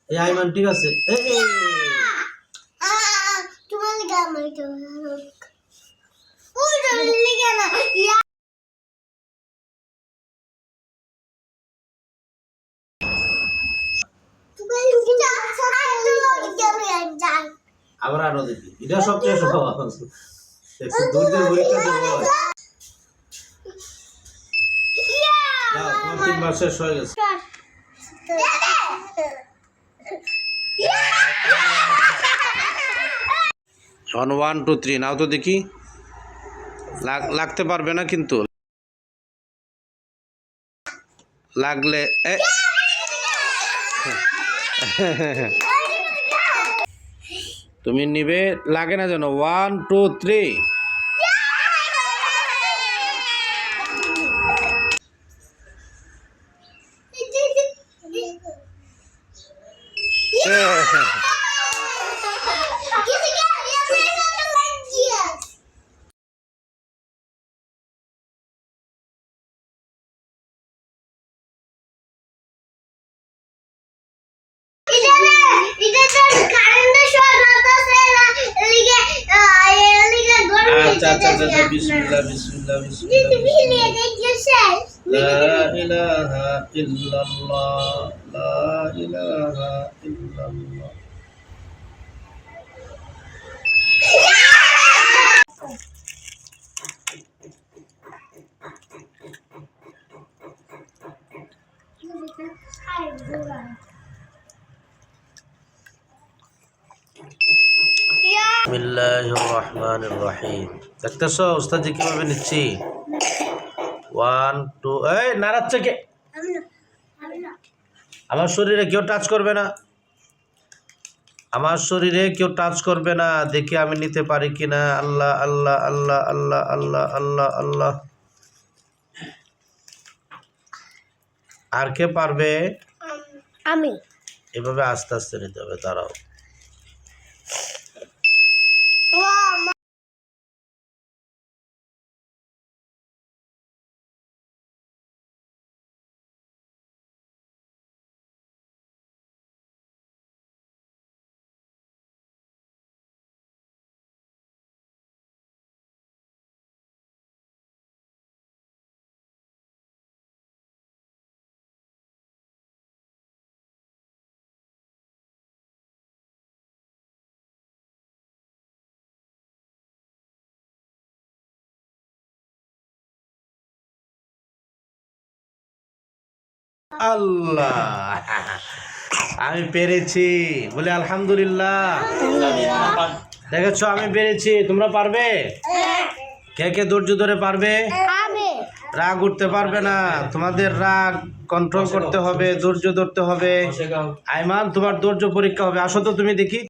এই আইমান ঠিক আছে। তোমার লিগে আমার তো ওই লিগে না আবার আরো দেখি, এটা সবচেয়ে সহজ। দুধের বইটা দেবো। তোমার 3 বার শেষ হয়ে গেছে। অন 1 2 3 নাও তো দেখি। লাগতে পারবে না কিন্তু, লাগলে তুমি নিবে, লাগে না যেন। 1 2 3 আচ্ছা বিসমিল্লাহ বিসমিল্লাহ বিসমিল্লাহ। লা ইলাহা ইল্লাল্লাহ, লা ইলাহা ইল্লাল্লাহ। বিসমিল্লাহির রহমানির রহিম। দেখতেছো উস্তাদ জি কিভাবে নিচ্ছি? 1 2 এই নাড়াচ্ছে কে? আমার শরীরে কেউ টাচ করবে না, আমার শরীরে কেউ টাচ করবে না। দেখি আমি নিতে পারি কিনা। আল্লাহ আল্লাহ আল্লাহ আল্লাহ আল্লাহ আল্লাহ আল্লাহ। আর কে পারবে? আমি। এভাবে আস্তে আস্তে নিতে হবে। দাঁড়াও। আল্লাহ, আমি পেরেছি বলে আলহামদুলিল্লাহ। দেখেছো আমি পেরেছি, তোমরা পারবে? কে কে ধৈর্য ধরে পারবে? রাগ উঠতে পারবে না, তোমাদের রাগ কন্ট্রোল করতে হবে, ধৈর্য ধরতে হবে। আইমান তোমার ধৈর্য পরীক্ষা হবে। আসো তো তুমি দেখি।